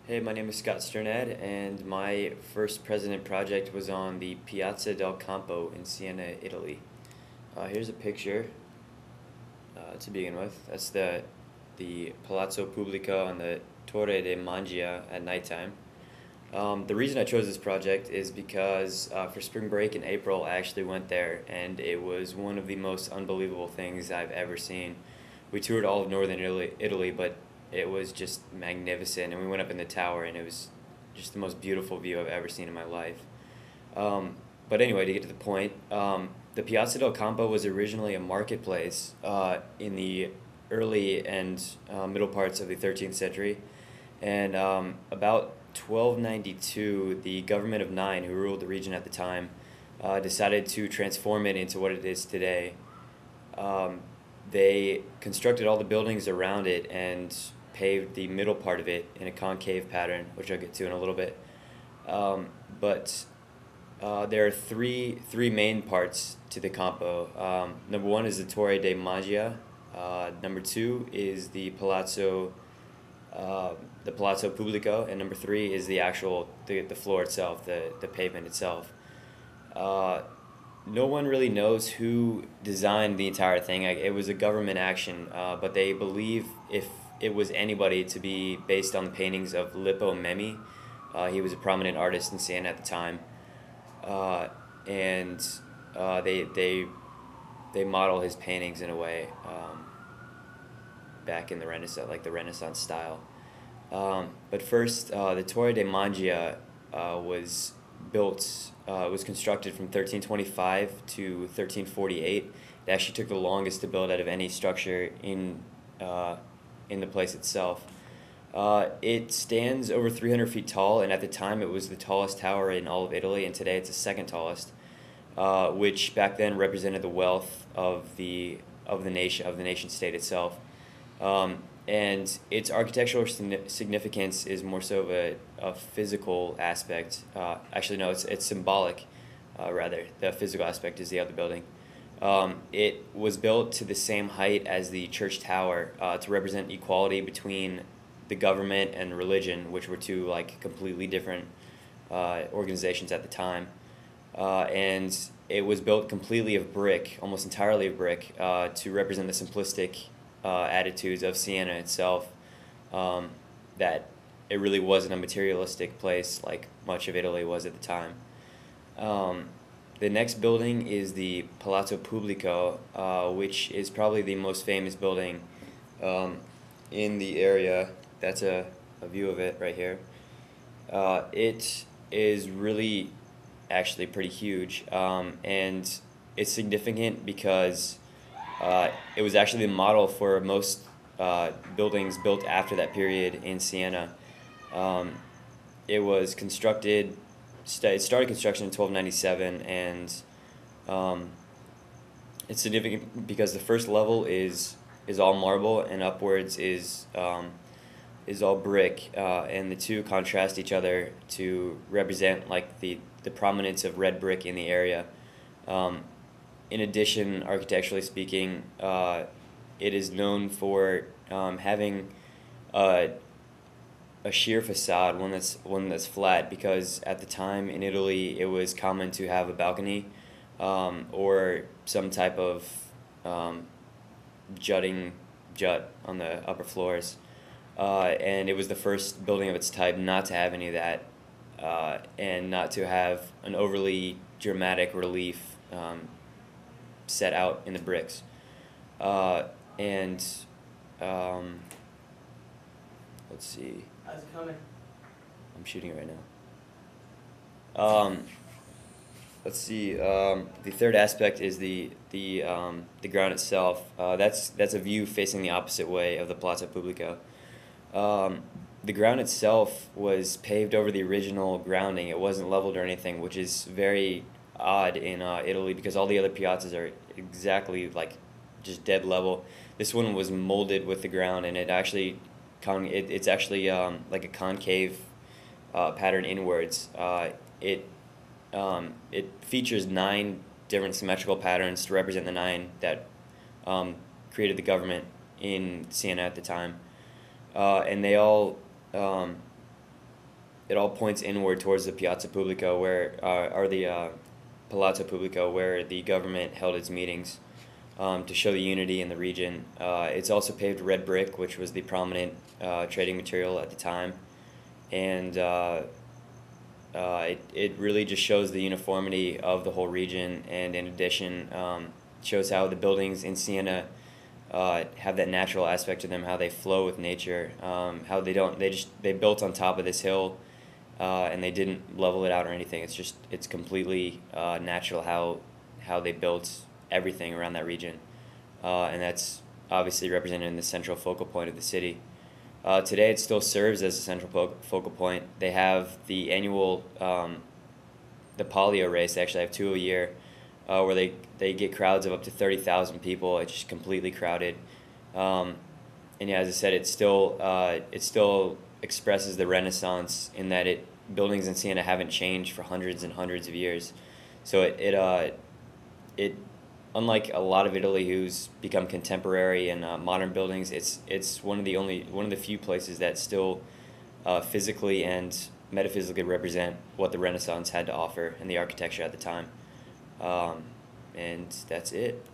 Hey, my name is Scott Sternad, and my first president project was on the Piazza del Campo in Siena, Italy. Here's a picture to begin with. That's the Palazzo Pubblico and the Torre de Mangia at nighttime. The reason I chose this project is because for spring break in April, I actually went there, and it was one of the most unbelievable things I've ever seen. We toured all of northern Italy, but it was just magnificent, and we went up in the tower, and it was just the most beautiful view I've ever seen in my life. But anyway, to get to the point, the Piazza del Campo was originally a marketplace in the early and middle parts of the 13th century, and about 1292, the government of Nine, who ruled the region at the time, decided to transform it into what it is today. They constructed all the buildings around it and paved the middle part of it in a concave pattern, which I'll get to in a little bit. But there are three main parts to the Campo. Number one is the Torre de Mangia. Number two is the Palazzo Pubblico, and number three is the floor itself, the pavement itself. No one really knows who designed the entire thing. It was a government action, but they believe if it was anybody to be based on the paintings of Lippo Memmi. He was a prominent artist in Siena at the time, and they model his paintings in a way back in the Renaissance, like the Renaissance style. But first, the Torre de Mangia was constructed from 1325 to 1348. It actually took the longest to build out of any structure in the place itself. It stands over 300 feet tall, and at the time it was the tallest tower in all of Italy, and today it's the second tallest, which back then represented the wealth of the nation state itself. And its architectural significance is more so of a physical aspect. Actually, no, it's symbolic, rather. The physical aspect is the other building. It was built to the same height as the church tower to represent equality between the government and religion, which were two completely different organizations at the time. And it was built completely of brick, almost entirely of brick, to represent the simplistic attitudes of Siena itself, that it really wasn't a materialistic place like much of Italy was at the time. The next building is the Palazzo Pubblico, which is probably the most famous building in the area. That's a view of it right here. It is really actually pretty huge, and it's significant because it was actually the model for most buildings built after that period in Siena. It was constructed. It started construction in 1297, and it's significant because the first level is all marble, and upwards is all brick, and the two contrast each other to represent the prominence of red brick in the area. In addition, architecturally speaking, it is known for having a sheer facade, one that's flat, because at the time in Italy it was common to have a balcony or some type of jut on the upper floors, and it was the first building of its type not to have any of that, and not to have an overly dramatic relief set out in the bricks. And let's see. How's it coming? I'm shooting it right now. Let's see. The third aspect is the ground itself. That's a view facing the opposite way of the Palazzo Pubblico. The ground itself was paved over the original grounding. It wasn't leveled or anything, which is very odd in Italy because all the other piazzas are exactly just dead level. This one was molded with the ground, and it's actually like a concave pattern inwards. It features 9 different symmetrical patterns to represent the 9 that created the government in Siena at the time, and they all it all points inward towards the Piazza Pubblico, or the Palazzo Pubblico, where the government held its meetings, to show the unity in the region. It's also paved red brick, which was the prominent trading material at the time, and it really just shows the uniformity of the whole region, and in addition, shows how the buildings in Siena have that natural aspect to them, how they flow with nature, how they built on top of this hill, and they didn't level it out or anything. It's completely natural how they built everything around that region, and that's obviously represented in the central focal point of the city. Today it still serves as a central focal point. They have the annual the polio race. They actually have two a year, where they get crowds of up to 30,000 people. It's just completely crowded, and yeah, as I said, it still expresses the Renaissance in that buildings in Siena haven't changed for hundreds and hundreds of years. So it unlike a lot of Italy, who's become contemporary and modern buildings, it's one of the few places that still physically and metaphysically represent what the Renaissance had to offer and the architecture at the time. And that's it.